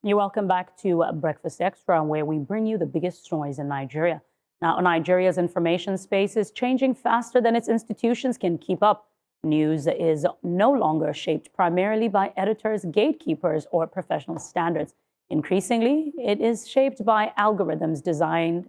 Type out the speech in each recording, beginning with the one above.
You're welcome back to Breakfast Extra, where we bring you the biggest stories in Nigeria. Now, Nigeria's information space is changing faster than its institutions can keep up. News is no longer shaped primarily by editors, gatekeepers, or professional standards. Increasingly, it is shaped by algorithms designed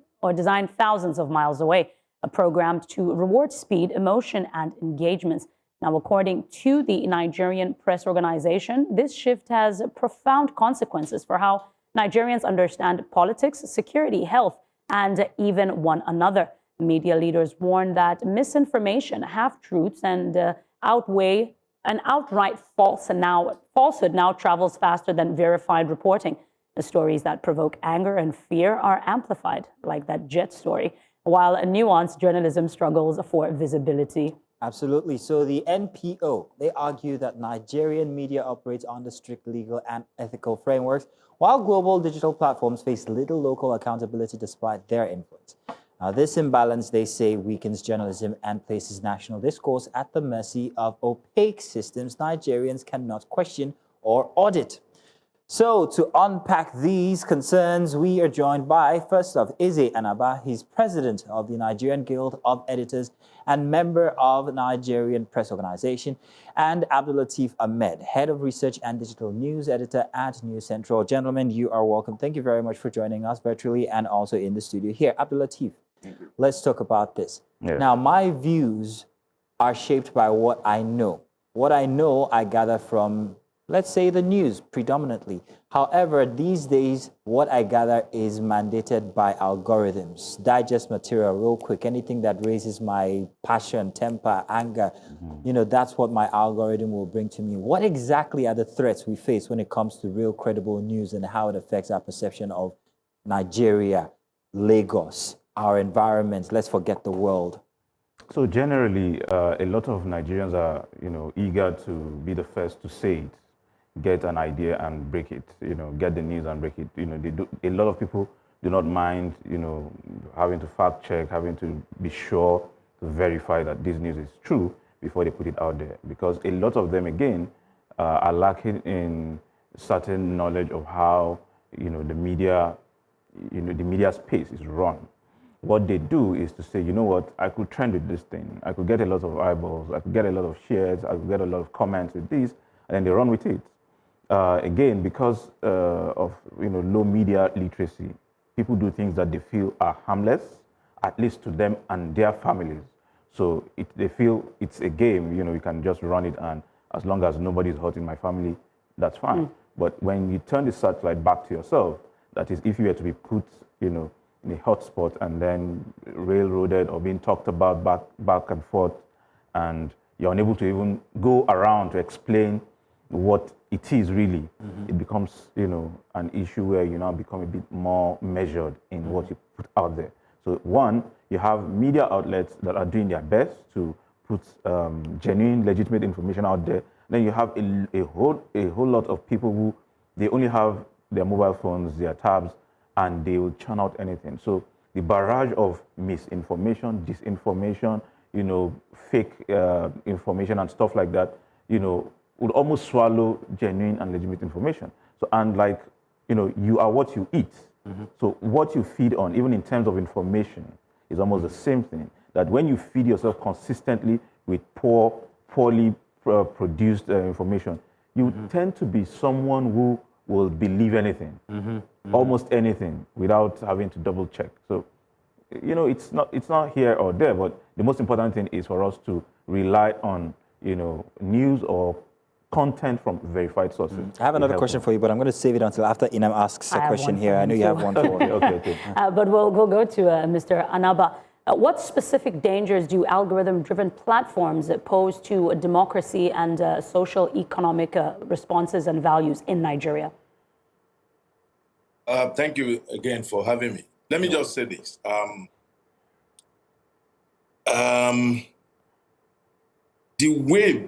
thousands of miles away, programmed to reward speed, emotion, and engagements. Now, according to the Nigerian Press Organization, this shift has profound consequences for how Nigerians understand politics, security, health, and even one another. Media leaders warn that misinformation, half-truths, and outweigh an outright falsehood now travels faster than verified reporting. The stories that provoke anger and fear are amplified, like that jet story, while a nuanced journalism struggles for visibility. Absolutely. So the NPO, they argue that Nigerian media operates under strict legal and ethical frameworks, while global digital platforms face little local accountability despite their influence. Now, this imbalance, they say, weakens journalism and places national discourse at the mercy of opaque systems Nigerians cannot question or audit. So, to unpack these concerns, we are joined by, first off, Eze Anaba. He's president of the Nigerian Guild of Editors and member of Nigerian Press Organisation, and Abdulateef Ahmed, head of research and digital news editor at News Central. Gentlemen, you are welcome. Thank you very much for joining us virtually and also in the studio here. Abdulateef, let's talk about this. Yeah. Now, my views are shaped by what I know. What I know, I gather from, let's say, the news predominantly. However, these days, what I gather is mandated by algorithms. Digest material real quick. Anything that raises my passion, temper, anger, that's what my algorithm will bring to me. What exactly are the threats we face when it comes to real credible news and how it affects our perception of Nigeria, Lagos, our environment? Let's forget the world. So generally, a lot of Nigerians are, eager to be the first to say it, get an idea and break it, get the news and break it. A lot of people do not mind, having to fact check, having to be sure to verify that this news is true before they put it out there. Because a lot of them, again, are lacking in certain knowledge of how, the media space is run. What they do is to say, you know what, I could trend with this thing. I could get a lot of eyeballs. I could get a lot of shares. I could get a lot of comments with this, and then they run with it. Again, because of low media literacy, people do things that they feel are harmless, at least to them and their families. So they feel it's a game. You can just run it, and as long as nobody's hurting my family, that's fine. But when you turn the searchlight back to yourself, that is, if you were to be put, in a hotspot and then railroaded or being talked about back and forth, and you're unable to even go around to explain what it is really, it becomes, an issue where you now become a bit more measured in what you put out there. So one, you have media outlets that are doing their best to put genuine, legitimate information out there. Then you have a whole lot of people who, they only have their mobile phones, their tabs, and they will churn out anything. So the barrage of misinformation, disinformation, fake information and stuff like that, would almost swallow genuine and legitimate information. So, and like, you are what you eat. So what you feed on, even in terms of information, is almost the same thing. That when you feed yourself consistently with poorly produced information, you tend to be someone who will believe anything, almost anything, without having to double check. So, it's not here or there, but the most important thing is for us to rely on, news or content from verified sources. I have another question for you, but I'm going to save it until after Inam asks a question here. I know you have one for Okay. But we'll go to Mr. Anaba. What specific dangers do algorithm-driven platforms pose to democracy and social economic responses and values in Nigeria? Thank you again for having me. Let me just say this. The way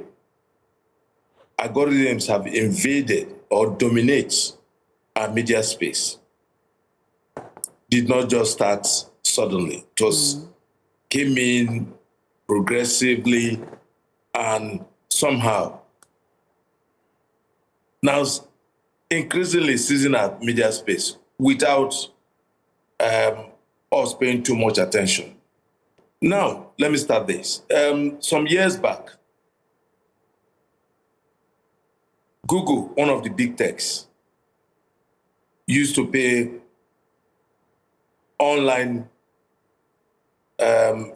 algorithms have invaded or dominate our media space did not just start suddenly. It was came in progressively and somehow. Now, increasingly seizing our media space without us paying too much attention. Now, let me start this. Some years back, Google, one of the big techs, used to pay online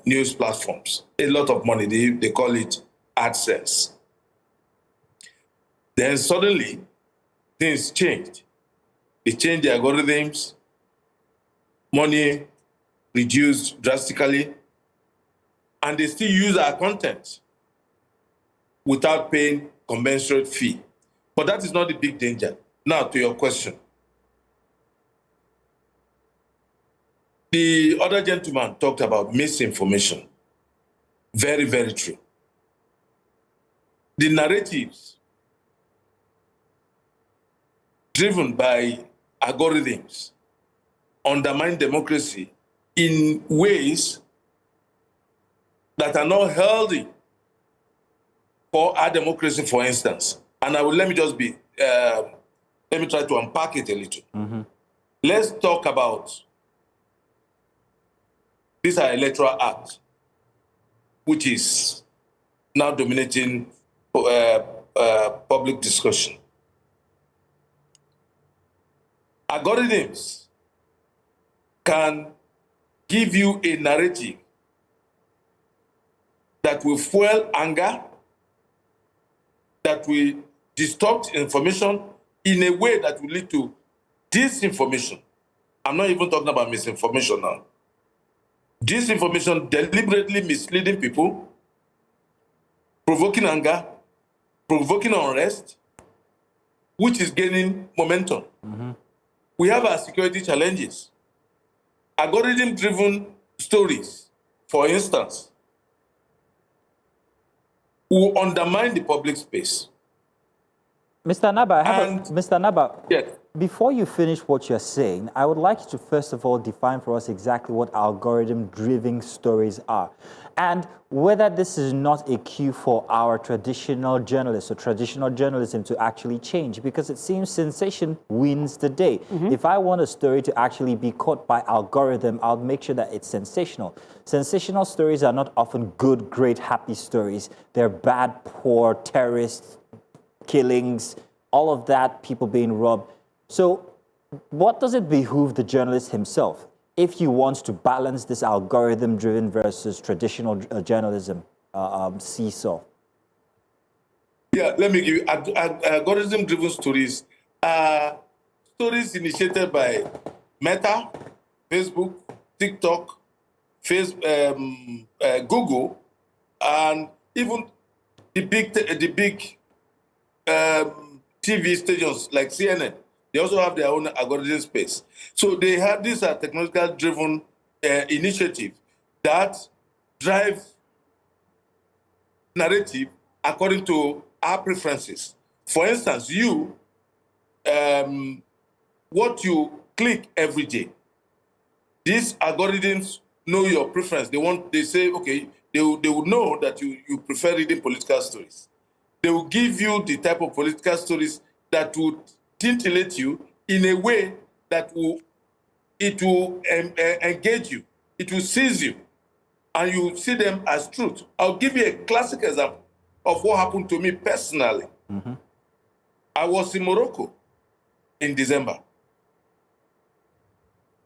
news platforms a lot of money. They call it AdSense. Then suddenly, things changed. They changed the algorithms, money reduced drastically, and they still use our content without paying commensurate fee. But that is not the big danger. Now, to your question. The other gentleman talked about misinformation. Very, very true. The narratives driven by algorithms undermine democracy in ways that are not healthy for our democracy, for instance. And let me try to unpack it a little. Mm-hmm. Let's talk about this electoral act, which is now dominating public discussion. Algorithms can give you a narrative that will fuel anger, that will distort information in a way that will lead to disinformation. I'm not even talking about misinformation now. Disinformation, deliberately misleading people, provoking anger, provoking unrest, which is gaining momentum. Mm-hmm. We have our security challenges. Algorithm-driven stories, for instance, will undermine the public space. Mr. Anaba, Mr. Anaba, yes. Before you finish what you're saying, I would like you to first of all define for us exactly what algorithm-driven stories are, and whether this is not a cue for our traditional journalists or traditional journalism to actually change, because it seems sensation wins the day. Mm-hmm. If I want a story to actually be caught by algorithm, I'll make sure that it's sensational. Sensational stories are not often good, great, happy stories. They're bad, poor, terrorists, killings, all of that, people being robbed. So what does it behoove the journalist himself if he wants to balance this algorithm-driven versus traditional journalism seesaw? Yeah, let me give you algorithm-driven stories. Stories initiated by Meta, Facebook, TikTok, Google, and even the big TV stations like CNN. They also have their own algorithm space. So they have this technological-driven initiative that drive narrative according to our preferences. For instance, what you click every day, these algorithms know your preference. They say, okay, they will know that you prefer reading political stories. They will give you the type of political stories that would titillate you in a way that will engage you. It will seize you, and you see them as truth. I'll give you a classic example of what happened to me personally. Mm-hmm. I was in Morocco in December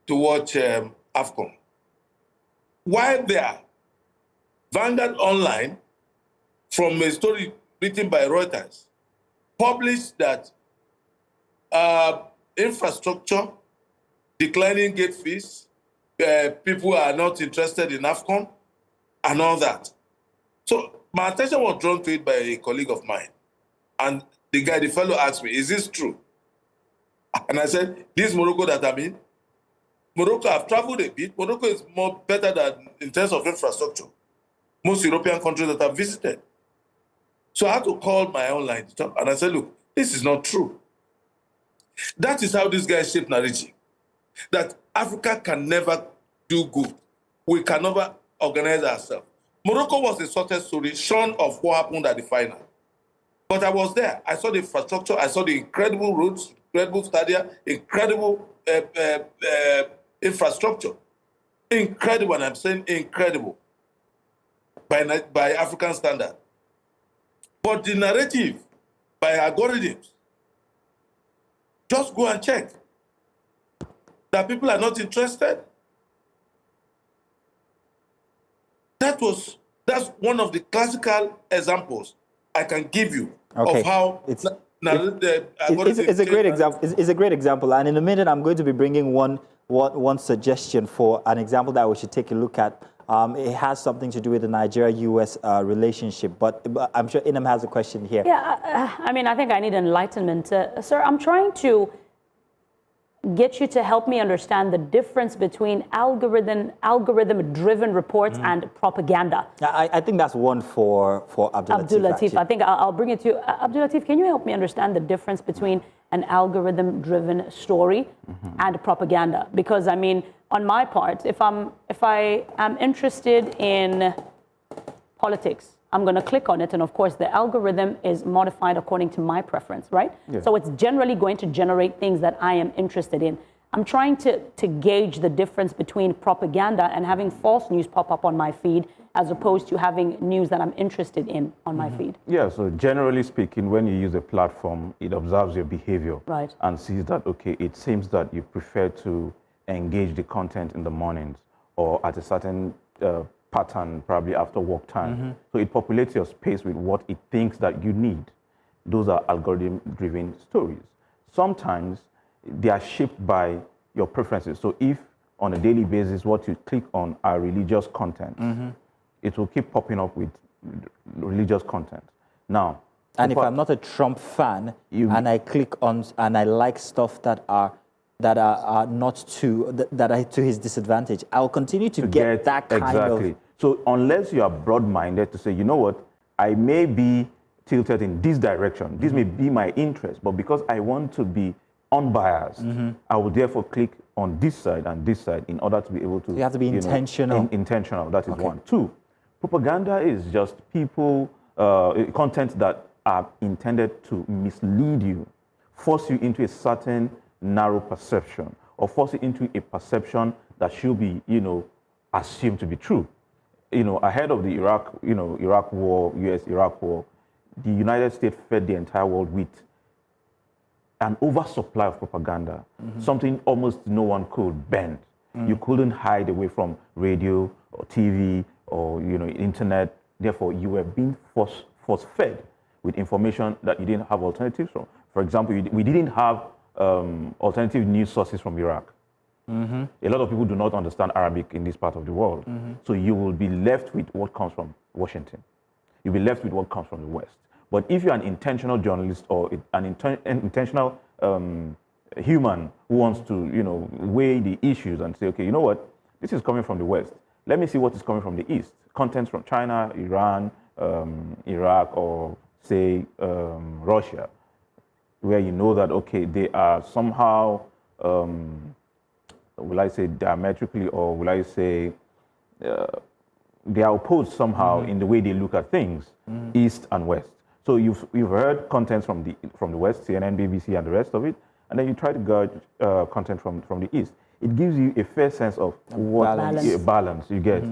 to watch AFCON. While there, Vanguard Online, from a story written by Reuters, published that infrastructure, declining gate fees, people are not interested in AFCON, and all that. So my attention was drawn to it by a colleague of mine. And the fellow asked me, is this true? And I said, this Morocco that I'm in, Morocco, I've traveled a bit. Morocco is more better than in terms of infrastructure. Most European countries that I've visited. So I had to call my online to and I said, look, this is not true. That is how this guy shaped narrative. That Africa can never do good. We can never organize ourselves. Morocco was a success story, shorn of what happened at the final. But I was there. I saw the infrastructure. I saw the incredible roads, incredible stadia, incredible infrastructure. Incredible, and I'm saying incredible by African standard. But the narrative by algorithms, just go and check that people are not interested. That's one of the classical examples I can give you of how it's a great example. It's a great example, and in a minute I'm going to be bringing one suggestion for an example that we should take a look at. It has something to do with the Nigeria-U.S. relationship, but I'm sure Inam has a question here. Yeah, I mean, I think I need enlightenment. Sir, I'm trying to get you to help me understand the difference between algorithm-driven reports and propaganda. I think that's one for Abdulateef. I think I'll bring it to you. Abdulateef, can you help me understand the difference between an algorithm-driven story and propaganda? Because I mean, on my part, if I am interested in politics, I'm going to click on it, and of course, the algorithm is modified according to my preference, right? Yeah. So it's generally going to generate things that I am interested in. I'm trying to gauge the difference between propaganda and having false news pop up on my feed, as opposed to having news that I'm interested in on my feed. Yeah, so generally speaking, when you use a platform, it observes your behavior and sees that, okay, it seems that you prefer to engage the content in the mornings or at a certain pattern, probably after work time. So it populates your space with what it thinks that you need. Those are algorithm-driven stories. Sometimes they are shaped by your preferences. So if on a daily basis, what you click on are religious content, it will keep popping up with religious content. Now, and if I'm not a Trump fan and I click on and I like stuff that are not to his disadvantage, I'll continue to get that kind of. So unless you are broad-minded to say, you know what, I may be tilted in this direction, this may be my interest, but because I want to be unbiased, I will therefore click on this side and this side in order to be able to. You have to be intentional. Intentional. That is one. Two, propaganda is just content that are intended to mislead you, force you into a certain narrow perception, or force it into a perception that should be, assumed to be true. Ahead of the Iraq war, U.S.-Iraq war, the United States fed the entire world with an oversupply of propaganda, something almost no one could bend. You couldn't hide away from radio or TV or internet. Therefore, you were being force-fed with information that you didn't have alternatives from. For example, we didn't have alternative news sources from Iraq. A lot of people do not understand Arabic in this part of the world. So you will be left with what comes from Washington. You'll be left with what comes from the West. But if you're an intentional journalist or an intentional human who wants to, weigh the issues and say, okay, you know what, this is coming from the West. Let me see what is coming from the East. Contents from China, Iran, Iraq, or say Russia, where you know that, okay, they are somehow, will I say diametrically, or will I say they are opposed somehow in the way they look at things, East and West. So you've heard content from the West, CNN, BBC, and the rest of it, and then you try to gauge content from the East. It gives you a fair sense of what balance you get,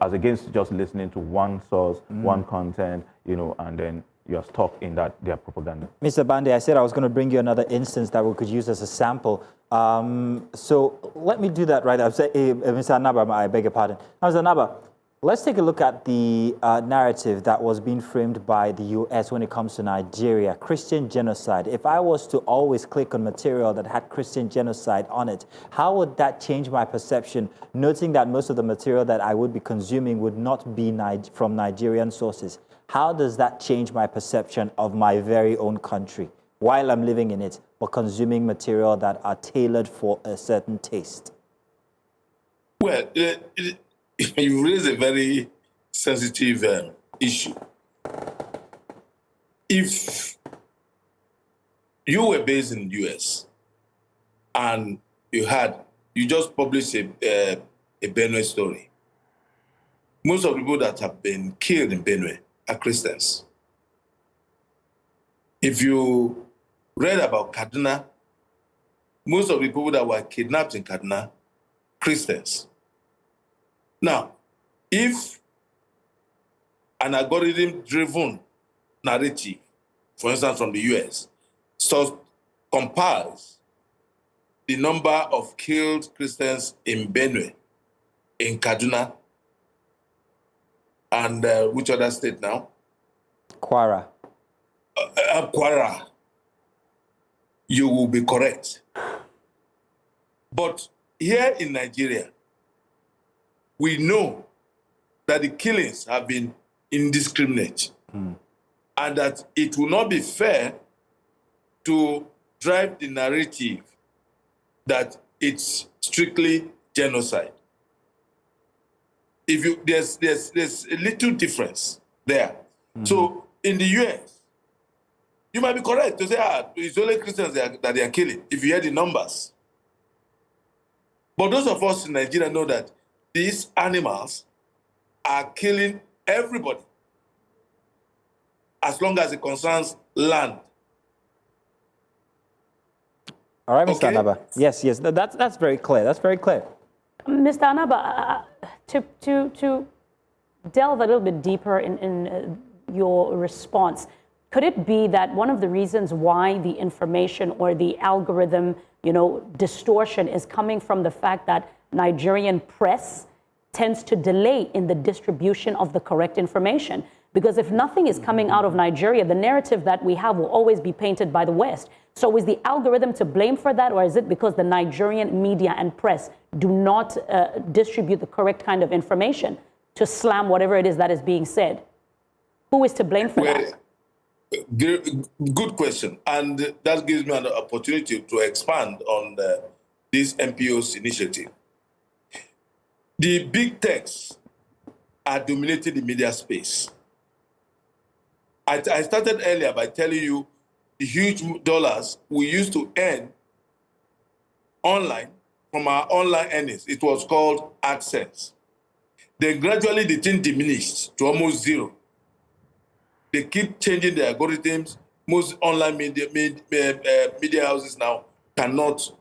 as against just listening to one source, one content, and then you're stuck in their propaganda. Mr. Bande, I said I was going to bring you another instance that we could use as a sample. So let me do that right now. Mr. Anaba, I beg your pardon. Now, Mr. Anaba, let's take a look at the narrative that was being framed by the U.S. when it comes to Nigeria, Christian genocide. If I was to always click on material that had Christian genocide on it, how would that change my perception, noting that most of the material that I would be consuming would not be from Nigerian sources? How does that change my perception of my very own country while I'm living in it, but consuming material that are tailored for a certain taste? Well, you raise a very sensitive issue. If you were based in the US and you just published a Benue story, most of the people that have been killed in Benue are Christians. If you read about Kaduna most of the people that were kidnapped in Kaduna, Christians. Now, if an algorithm-driven narrative, for instance, from the US, compiles the number of killed Christians in Benue, in Kaduna, and which other state now? Kwara. Kwara. You will be correct. But here in Nigeria, we know that the killings have been indiscriminate and that it will not be fair to drive the narrative that it's strictly genocide. There's a little difference there. So in the US, you might be correct to say, it's only Christians that they are killing, if you hear the numbers. But those of us in Nigeria know that these animals are killing everybody as long as it concerns land. All right, Mr. Okay? Anaba. Yes, that's very clear. That's very clear. Mr. Anaba, to delve a little bit deeper in your response, could it be that one of the reasons why the information or the algorithm, distortion is coming from the fact that Nigerian press tends to delay in the distribution of the correct information? Because if nothing is coming out of Nigeria, the narrative that we have will always be painted by the West. So is the algorithm to blame for that, or is it because the Nigerian media and press do not distribute the correct kind of information to slam whatever it is that is being said? Who is to blame for that? Good question. And that gives me an opportunity to expand on this MPO's initiative. The big techs are dominating the media space. I started earlier by telling you the huge dollars we used to earn online from our online earnings. It was called AdSense. Then gradually the thing diminished to almost zero. They keep changing the algorithms. Most online media houses now cannot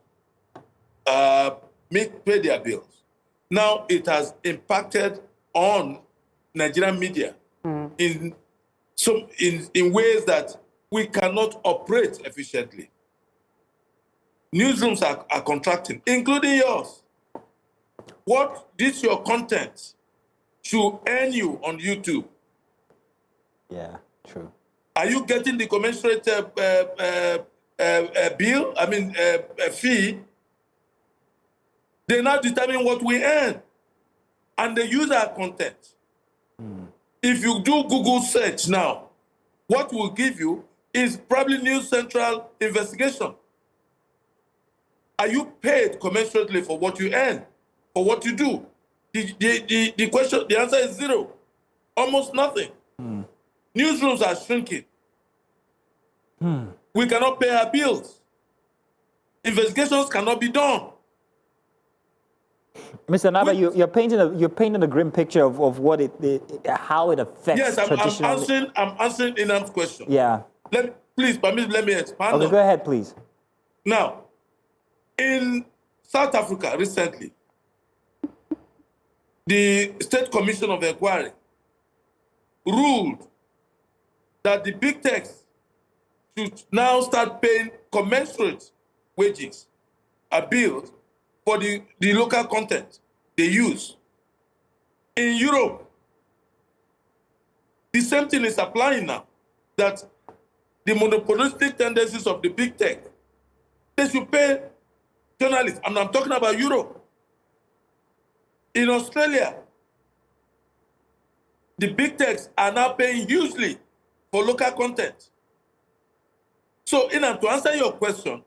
pay their bills. Now it has impacted on Nigerian media in ways that we cannot operate efficiently. Newsrooms are contracting, including yours. Your content should earn you on YouTube. Yeah, true. Are you getting the commensurate fee? They now determine what we earn, and they use our content. If you do Google search now, what will give you is probably News Central investigation. Are you paid commensurately for what you earn, for what you do? The answer is zero, almost nothing. Newsrooms are shrinking. We cannot pay our bills. Investigations cannot be done. Mr. Anaba, you're painting a grim picture of what how it affects. Yes, I'm answering Inam's question. Yeah. Please permit, let me expand. Okay, go ahead, please. Now, in South Africa recently, the State Commission of Inquiry ruled that the big techs should now start paying commensurate wages, bills for the local content they use. In Europe, the same thing is applying now, that the monopolistic tendencies of the big tech, they should pay journalists. I'm talking about Europe. In Australia, the big techs are now paying hugely for local content. So, to answer your question,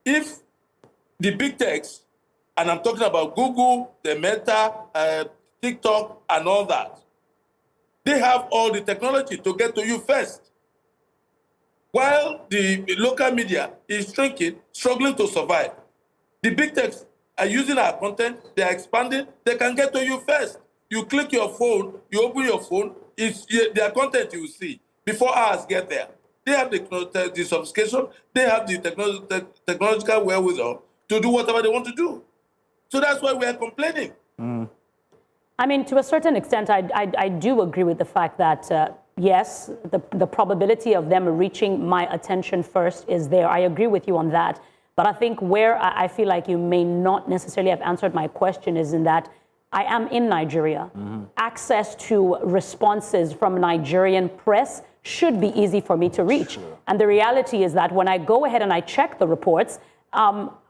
if the big techs, and I'm talking about Google, the Meta, TikTok, and all that, they have all the technology to get to you first. While the local media is shrinking, struggling to survive, the big techs are using our content, they're expanding, they can get to you first. You click your phone, you open your phone, it's their content you will see before ours get there. they have the sophistication, they have the technological wherewithal to do whatever they want to do. So that's why we are complaining. I mean, to a certain extent, I do agree with the fact that, yes, the probability of them reaching my attention first is there. I agree with you on that. But I think where I feel like you may not necessarily have answered my question is in that I am in Nigeria. Access to responses from Nigerian press should be easy for me to reach. And the reality is that when I go ahead and I check the reports,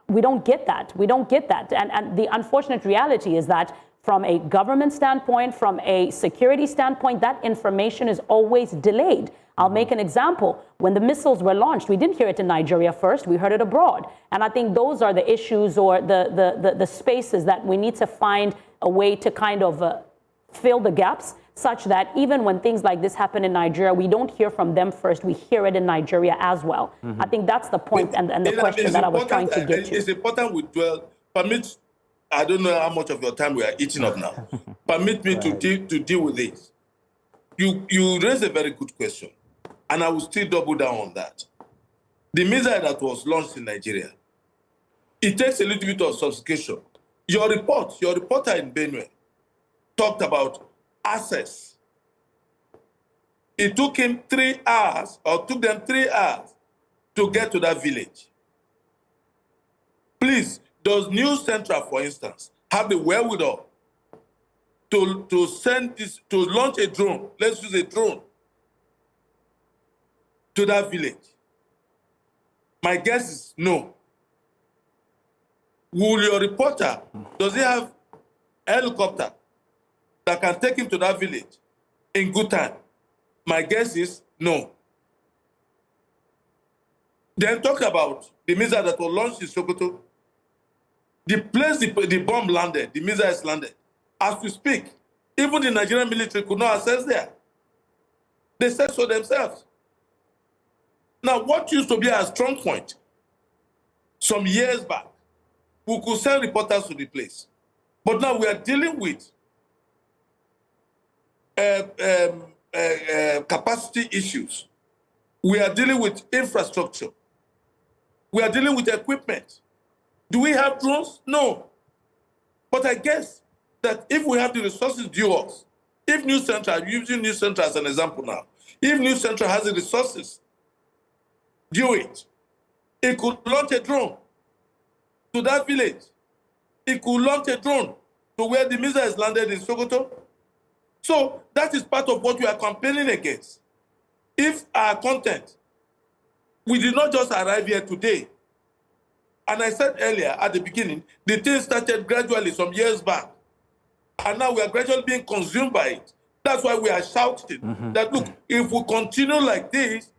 we don't get that. We don't get that. And the unfortunate reality is that from a government standpoint, from a security standpoint, that information is always delayed. I'll make an example. When the missiles were launched, we didn't hear it in Nigeria first, we heard it abroad. And I think those are the issues or the spaces that we need to find a way to kind of fill the gaps, such that even when things like this happen in Nigeria, we don't hear from them first, we hear it in Nigeria as well. I think that's the point and the question that I was trying to get to. It's important we dwell, permit, I don't know how much of your time we are eating up now. Permit me to deal with this. You raised a very good question, and I will still double down on that. The missile that was launched in Nigeria, it takes a little bit of sophistication. Your reporter in Benue talked about access. It took him 3 hours, or took them 3 hours to get to that village. Please, does News Central, for instance, have the wherewithal to send this, to launch a drone, let's use a drone, to that village? My guess is no. Will your reporter, does he have a helicopter that can take him to that village in good time? My guess is no. Then talk about the missile that was launched in Sokoto. The place the bomb landed, the missiles landed, as we speak, even the Nigerian military could not access there. They said so themselves. Now, what used to be our strong point some years back, we could send reporters to the place. But now we are dealing with capacity issues. We are dealing with infrastructure. We are dealing with equipment. Do we have drones? No. But I guess that if we have the resources due us, if News Central, I'm using News Central as an example now, if News Central has the resources due it could launch a drone to that village. It could launch a drone to where the missiles landed in Sokoto. So that is part of what we are campaigning against. If our content, we did not just arrive here today. And I said earlier at the beginning, the thing started gradually some years back. And now we are gradually being consumed by it. That's why we are shouting that, look, if we continue like this,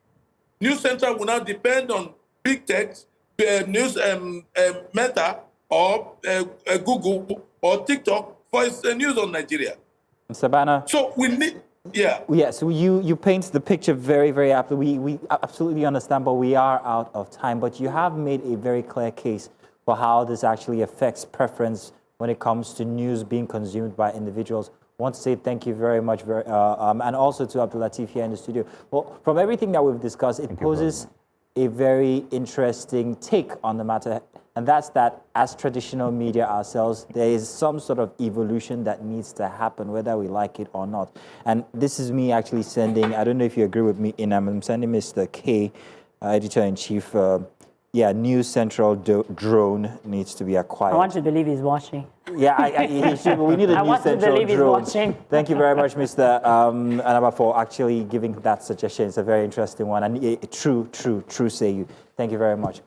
News Central will now depend on big tech, news Meta, or Google, or TikTok for its news on Nigeria. Mr. Banner. So we need, yeah. Yes, so you paint the picture very, very aptly. We absolutely understand, but we are out of time. But you have made a very clear case for how this actually affects preference when it comes to news being consumed by individuals. I want to say thank you very much, and also to Abdulateef here in the studio. Well, from everything that we've discussed, it poses a very interesting take on the matter, and that's that as traditional media ourselves, there is some sort of evolution that needs to happen, whether we like it or not. And this is me actually sending, I don't know if you agree with me, I'm sending Mr. K, Editor-in-Chief, News Central drone needs to be acquired. I want to believe he's watching. Yeah, he should, but we need a News Central drone. Thank you very much, Mr. Anaba, for actually giving that suggestion. It's a very interesting one, and a true say you. Thank you very much.